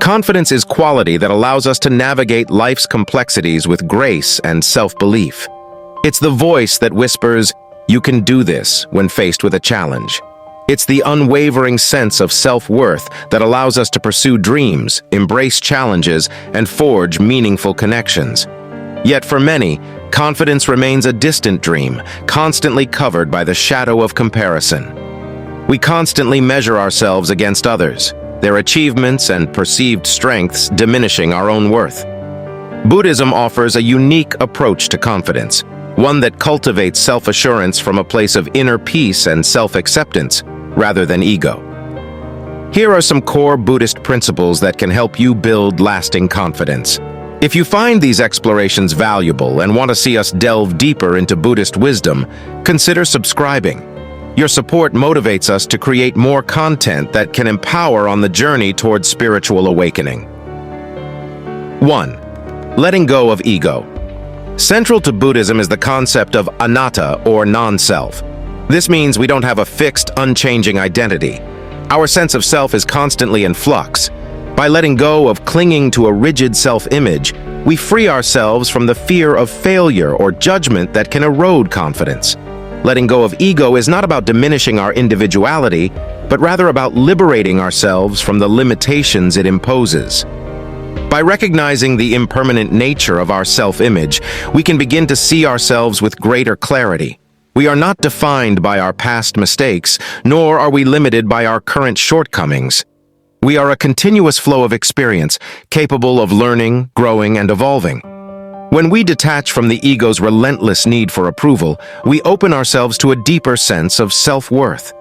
Confidence is quality that allows us to navigate life's complexities with grace and self-belief. It's the voice that whispers, "You can do this," when faced with a challenge. It's the unwavering sense of self-worth that allows us to pursue dreams, embrace challenges, and forge meaningful connections. Yet for many, confidence remains a distant dream, constantly covered by the shadow of comparison. We constantly measure ourselves against others, their achievements and perceived strengths diminishing our own worth. Buddhism offers a unique approach to confidence, one that cultivates self-assurance from a place of inner peace and self-acceptance, rather than ego. Here are some core Buddhist principles that can help you build lasting confidence. If you find these explorations valuable and want to see us delve deeper into Buddhist wisdom, consider subscribing. Your support motivates us to create more content that can empower on the journey towards spiritual awakening. 1. Letting go of ego. Central to Buddhism is the concept of anatta, or non-self. This means we don't have a fixed, unchanging identity. Our sense of self is constantly in flux. By letting go of clinging to a rigid self-image, we free ourselves from the fear of failure or judgment that can erode confidence. Letting go of ego is not about diminishing our individuality, but rather about liberating ourselves from the limitations it imposes. By recognizing the impermanent nature of our self-image, we can begin to see ourselves with greater clarity. We are not defined by our past mistakes, nor are we limited by our current shortcomings. We are a continuous flow of experience, capable of learning, growing, and evolving. When we detach from the ego's relentless need for approval, we open ourselves to a deeper sense of self-worth.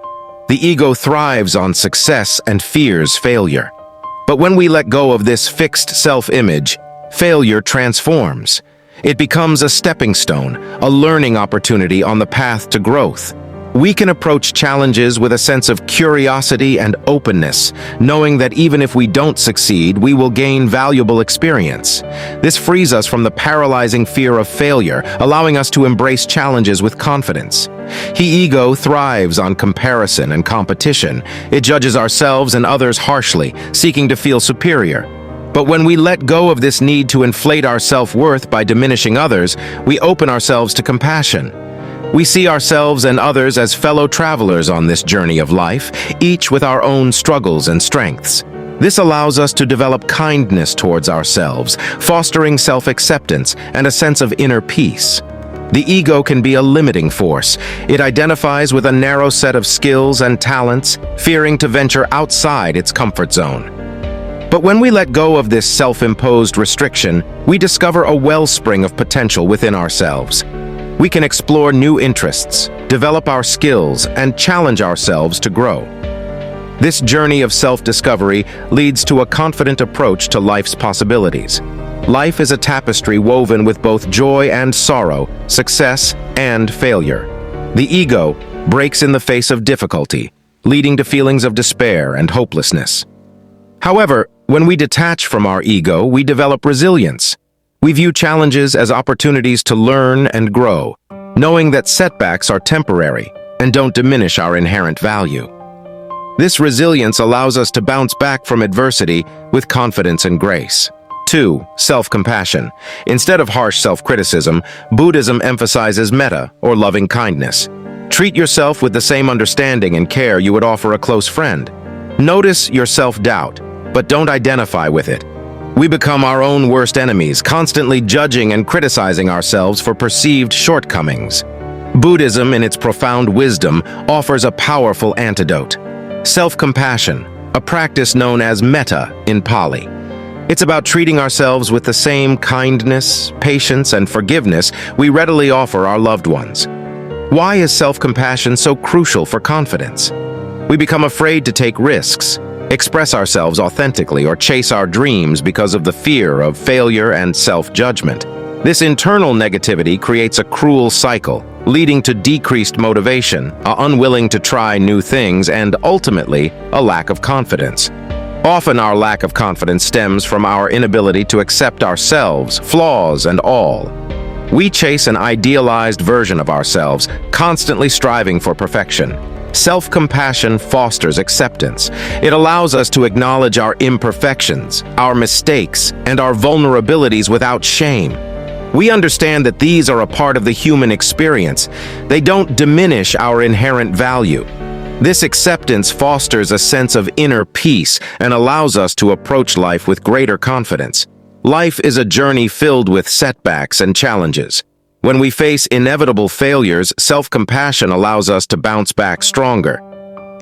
The ego thrives on success and fears failure. But when we let go of this fixed self-image, failure transforms. It becomes a stepping stone, a learning opportunity on the path to growth. We can approach challenges with a sense of curiosity and openness, knowing that even if we don't succeed, we will gain valuable experience. This frees us from the paralyzing fear of failure, allowing us to embrace challenges with confidence. The ego thrives on comparison and competition. It judges ourselves and others harshly, seeking to feel superior. But when we let go of this need to inflate our self-worth by diminishing others, we open ourselves to compassion. We see ourselves and others as fellow travelers on this journey of life, each with our own struggles and strengths. This allows us to develop kindness towards ourselves, fostering self-acceptance and a sense of inner peace. The ego can be a limiting force. It identifies with a narrow set of skills and talents, fearing to venture outside its comfort zone. But when we let go of this self-imposed restriction, we discover a wellspring of potential within ourselves. We can explore new interests, develop our skills, and challenge ourselves to grow. This journey of self-discovery leads to a confident approach to life's possibilities. Life is a tapestry woven with both joy and sorrow, success and failure. The ego breaks in the face of difficulty, leading to feelings of despair and hopelessness. However, when we detach from our ego, we develop resilience. We view challenges as opportunities to learn and grow, knowing that setbacks are temporary and don't diminish our inherent value. This resilience allows us to bounce back from adversity with confidence and grace. 2. Self-compassion. Instead of harsh self-criticism, Buddhism emphasizes metta, or loving kindness. Treat yourself with the same understanding and care you would offer a close friend. Notice your self-doubt, but don't identify with it. We become our own worst enemies, constantly judging and criticizing ourselves for perceived shortcomings. Buddhism, in its profound wisdom, offers a powerful antidote. Self-compassion, a practice known as metta in Pali. It's about treating ourselves with the same kindness, patience, and forgiveness we readily offer our loved ones. Why is self-compassion so crucial for confidence? We become afraid to take risks, express ourselves authentically, or chase our dreams because of the fear of failure and self-judgment. This internal negativity creates a cruel cycle, leading to decreased motivation, unwilling to try new things, and ultimately, a lack of confidence. Often our lack of confidence stems from our inability to accept ourselves, flaws and all. We chase an idealized version of ourselves, constantly striving for perfection. Self-compassion fosters acceptance. It allows us to acknowledge our imperfections, our mistakes, and our vulnerabilities without shame. We understand that these are a part of the human experience. They don't diminish our inherent value. This acceptance fosters a sense of inner peace and allows us to approach life with greater confidence. Life is a journey filled with setbacks and challenges. When we face inevitable failures, self-compassion allows us to bounce back stronger.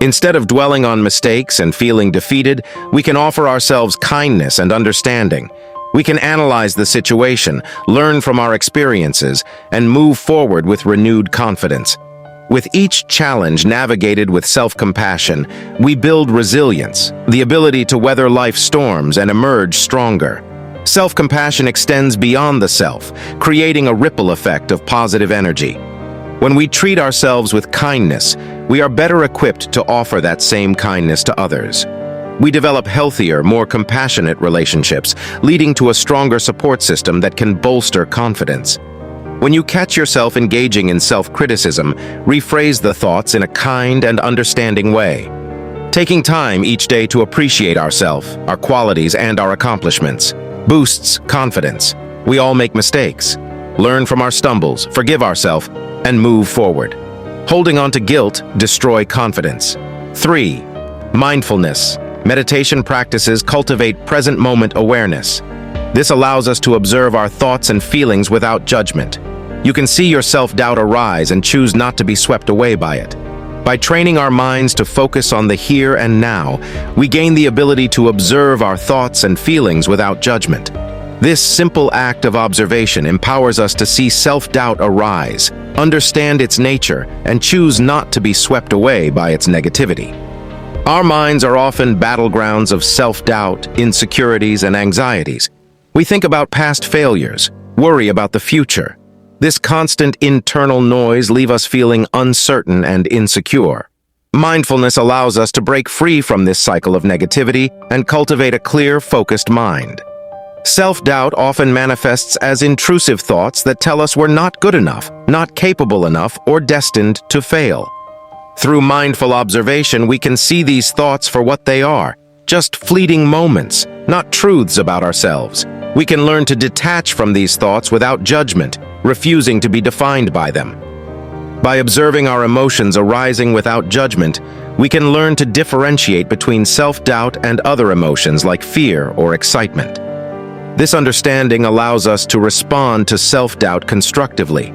Instead of dwelling on mistakes and feeling defeated, we can offer ourselves kindness and understanding. We can analyze the situation, learn from our experiences, and move forward with renewed confidence. With each challenge navigated with self-compassion, we build resilience, the ability to weather life's storms and emerge stronger. Self-compassion extends beyond the self, creating a ripple effect of positive energy. When we treat ourselves with kindness, we are better equipped to offer that same kindness to others. We develop healthier, more compassionate relationships, leading to a stronger support system that can bolster confidence. When you catch yourself engaging in self-criticism, rephrase the thoughts in a kind and understanding way. Taking time each day to appreciate ourselves, our qualities, and our accomplishments boosts confidence. We all make mistakes. Learn from our stumbles, forgive ourselves, and move forward. Holding on to guilt destroys confidence. 3. Mindfulness. Meditation practices cultivate present moment awareness. This allows us to observe our thoughts and feelings without judgment. You can see your self-doubt arise and choose not to be swept away by it. By training our minds to focus on the here and now, we gain the ability to observe our thoughts and feelings without judgment. This simple act of observation empowers us to see self-doubt arise, understand its nature, and choose not to be swept away by its negativity. Our minds are often battlegrounds of self-doubt, insecurities, and anxieties. We think about past failures, worry about the future. This constant internal noise leaves us feeling uncertain and insecure. Mindfulness allows us to break free from this cycle of negativity and cultivate a clear, focused mind. Self-doubt often manifests as intrusive thoughts that tell us we're not good enough, not capable enough, or destined to fail. Through mindful observation, we can see these thoughts for what they are, just fleeting moments, not truths about ourselves. We can learn to detach from these thoughts without judgment, refusing to be defined by them. By observing our emotions arising without judgment, we can learn to differentiate between self-doubt and other emotions like fear or excitement. This understanding allows us to respond to self-doubt constructively,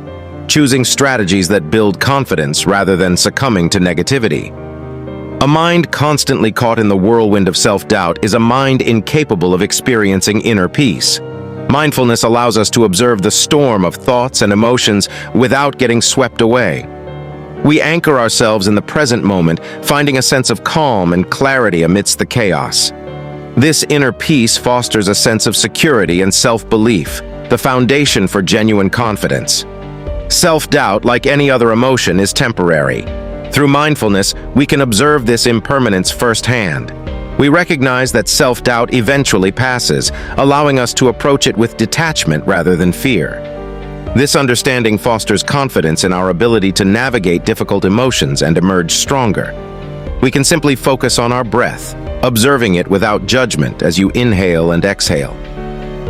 choosing strategies that build confidence rather than succumbing to negativity. A mind constantly caught in the whirlwind of self-doubt is a mind incapable of experiencing inner peace. Mindfulness allows us to observe the storm of thoughts and emotions without getting swept away. We anchor ourselves in the present moment, finding a sense of calm and clarity amidst the chaos. This inner peace fosters a sense of security and self-belief, the foundation for genuine confidence. Self-doubt, like any other emotion, is temporary. Through mindfulness, we can observe this impermanence firsthand. We recognize that self-doubt eventually passes, allowing us to approach it with detachment rather than fear. This understanding fosters confidence in our ability to navigate difficult emotions and emerge stronger. We can simply focus on our breath, observing it without judgment as you inhale and exhale.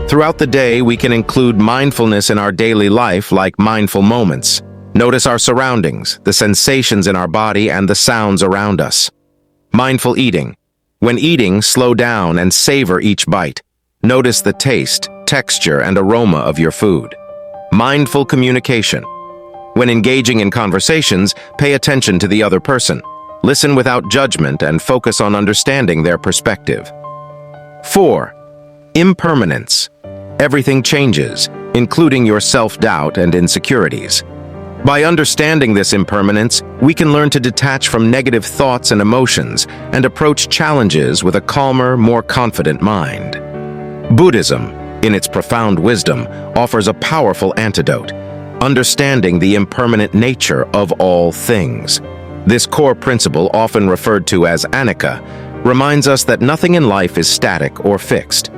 Throughout the day, we can include mindfulness in our daily life like mindful moments. Notice our surroundings, the sensations in our body, and the sounds around us. Mindful eating. When eating, slow down and savor each bite. Notice the taste, texture, and aroma of your food. Mindful communication. When engaging in conversations, pay attention to the other person. Listen without judgment and focus on understanding their perspective. 4. Impermanence. Everything changes, including your self-doubt and insecurities. By understanding this impermanence, we can learn to detach from negative thoughts and emotions and approach challenges with a calmer, more confident mind. Buddhism, in its profound wisdom, offers a powerful antidote, understanding the impermanent nature of all things. This core principle, often referred to as anicca, reminds us that nothing in life is static or fixed.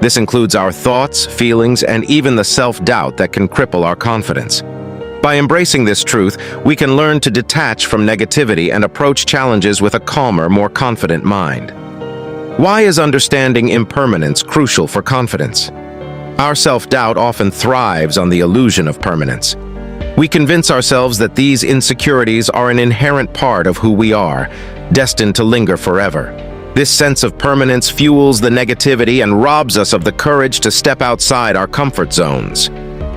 This includes our thoughts, feelings, and even the self-doubt that can cripple our confidence. By embracing this truth, we can learn to detach from negativity and approach challenges with a calmer, more confident mind. Why is understanding impermanence crucial for confidence? Our self-doubt often thrives on the illusion of permanence. We convince ourselves that these insecurities are an inherent part of who we are, destined to linger forever. This sense of permanence fuels the negativity and robs us of the courage to step outside our comfort zones.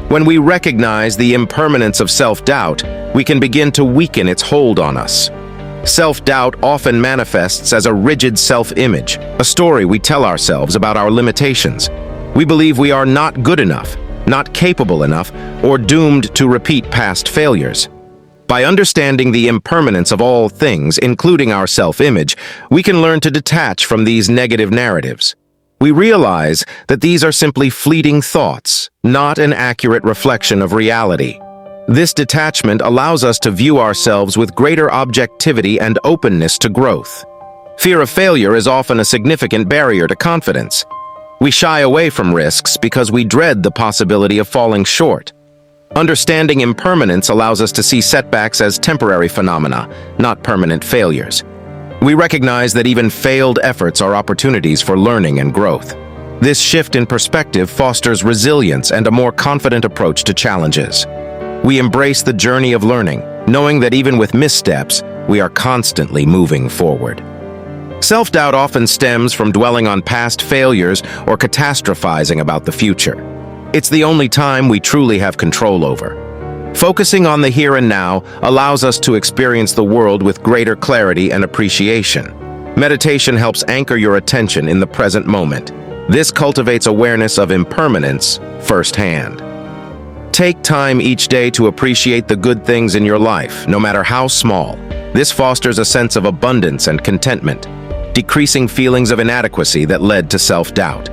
When we recognize the impermanence of self-doubt, we can begin to weaken its hold on us. Self-doubt often manifests as a rigid self-image, a story we tell ourselves about our limitations. We believe we are not good enough, not capable enough, or doomed to repeat past failures. By understanding the impermanence of all things, including our self-image, we can learn to detach from these negative narratives. We realize that these are simply fleeting thoughts, not an accurate reflection of reality. This detachment allows us to view ourselves with greater objectivity and openness to growth. Fear of failure is often a significant barrier to confidence. We shy away from risks because we dread the possibility of falling short. Understanding impermanence allows us to see setbacks as temporary phenomena, not permanent failures. We recognize that even failed efforts are opportunities for learning and growth. This shift in perspective fosters resilience and a more confident approach to challenges. We embrace the journey of learning, knowing that even with missteps, we are constantly moving forward. Self-doubt often stems from dwelling on past failures or catastrophizing about the future. It's the only time we truly have control over. Focusing on the here and now allows us to experience the world with greater clarity and appreciation. Meditation helps anchor your attention in the present moment. This cultivates awareness of impermanence firsthand. Take time each day to appreciate the good things in your life, no matter how small. This fosters a sense of abundance and contentment, decreasing feelings of inadequacy that led to self-doubt.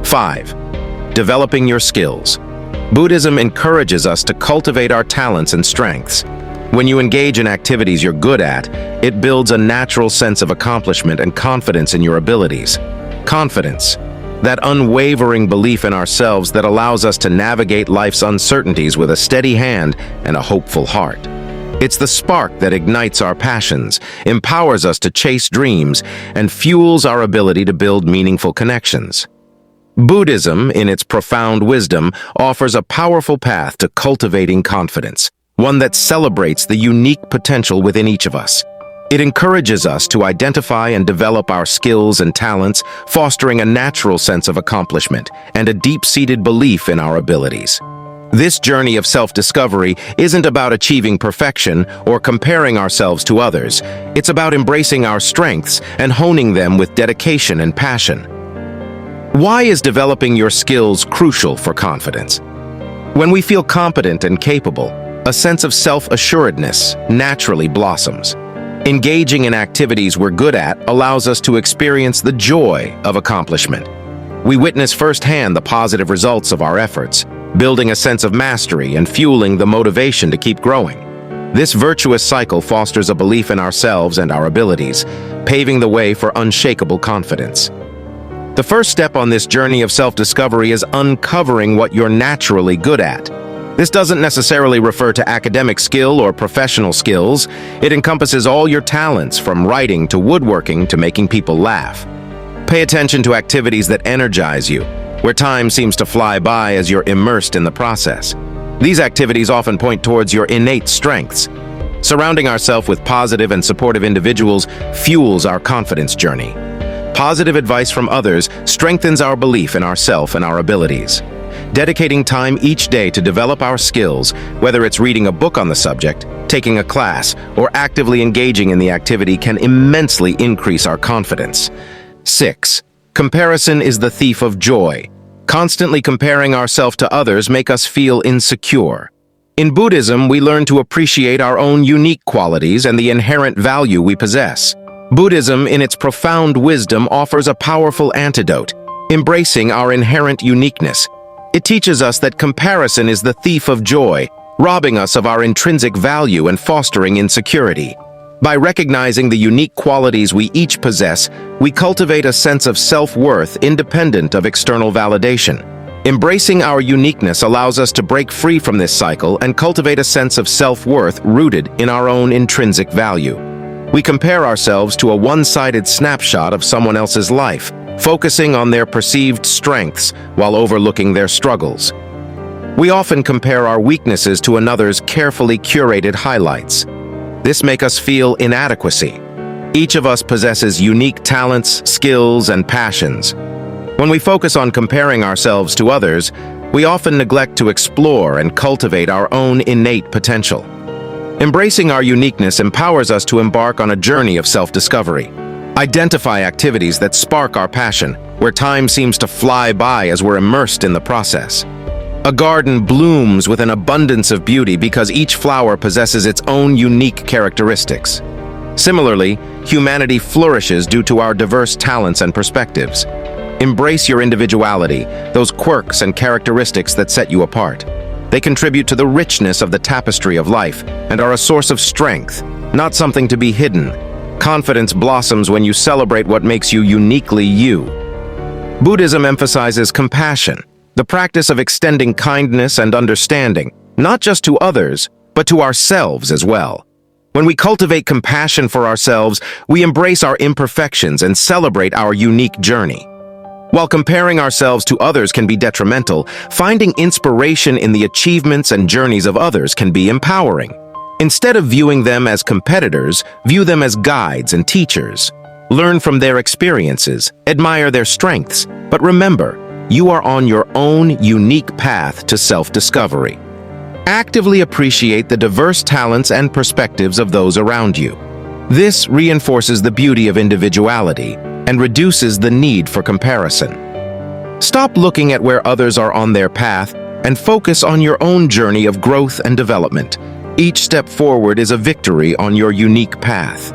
5. Developing your skills. Buddhism encourages us to cultivate our talents and strengths. When you engage in activities you're good at, it builds a natural sense of accomplishment and confidence in your abilities. Confidence, that unwavering belief in ourselves that allows us to navigate life's uncertainties with a steady hand and a hopeful heart. It's the spark that ignites our passions, empowers us to chase dreams, and fuels our ability to build meaningful connections. Buddhism, in its profound wisdom, offers a powerful path to cultivating confidence, one that celebrates the unique potential within each of us. It encourages us to identify and develop our skills and talents, fostering a natural sense of accomplishment and a deep-seated belief in our abilities. This journey of self-discovery isn't about achieving perfection or comparing ourselves to others. It's about embracing our strengths and honing them with dedication and passion. Why is developing your skills crucial for confidence? When we feel competent and capable, a sense of self-assuredness naturally blossoms. Engaging in activities we're good at allows us to experience the joy of accomplishment. We witness firsthand the positive results of our efforts, building a sense of mastery and fueling the motivation to keep growing. This virtuous cycle fosters a belief in ourselves and our abilities, paving the way for unshakable confidence. The first step on this journey of self-discovery is uncovering what you're naturally good at. This doesn't necessarily refer to academic skill or professional skills. It encompasses all your talents, from writing to woodworking to making people laugh. Pay attention to activities that energize you, where time seems to fly by as you're immersed in the process. These activities often point towards your innate strengths. Surrounding ourselves with positive and supportive individuals fuels our confidence journey. Positive advice from others strengthens our belief in ourselves and our abilities. Dedicating time each day to develop our skills, whether it's reading a book on the subject, taking a class, or actively engaging in the activity, can immensely increase our confidence. 6. Comparison is the thief of joy. Constantly comparing ourselves to others make us feel insecure. In Buddhism, we learn to appreciate our own unique qualities and the inherent value we possess. Buddhism, in its profound wisdom, offers a powerful antidote, embracing our inherent uniqueness. It teaches us that comparison is the thief of joy, robbing us of our intrinsic value and fostering insecurity. By recognizing the unique qualities we each possess, we cultivate a sense of self-worth independent of external validation. Embracing our uniqueness allows us to break free from this cycle and cultivate a sense of self-worth rooted in our own intrinsic value. We compare ourselves to a one-sided snapshot of someone else's life, focusing on their perceived strengths while overlooking their struggles. We often compare our weaknesses to another's carefully curated highlights. This makes us feel inadequacy. Each of us possesses unique talents, skills, and passions. When we focus on comparing ourselves to others, we often neglect to explore and cultivate our own innate potential. Embracing our uniqueness empowers us to embark on a journey of self-discovery. Identify activities that spark our passion, where time seems to fly by as we're immersed in the process. A garden blooms with an abundance of beauty because each flower possesses its own unique characteristics. Similarly, humanity flourishes due to our diverse talents and perspectives. Embrace your individuality, those quirks and characteristics that set you apart. They contribute to the richness of the tapestry of life and are a source of strength, not something to be hidden. Confidence blossoms when you celebrate what makes you uniquely you. Buddhism emphasizes compassion, the practice of extending kindness and understanding, not just to others, but to ourselves as well. When we cultivate compassion for ourselves, we embrace our imperfections and celebrate our unique journey. While comparing ourselves to others can be detrimental, finding inspiration in the achievements and journeys of others can be empowering. Instead of viewing them as competitors, view them as guides and teachers. Learn from their experiences, admire their strengths, but remember, you are on your own unique path to self-discovery. Actively appreciate the diverse talents and perspectives of those around you. This reinforces the beauty of individuality and reduces the need for comparison. Stop looking at where others are on their path and focus on your own journey of growth and development. Each step forward is a victory on your unique path.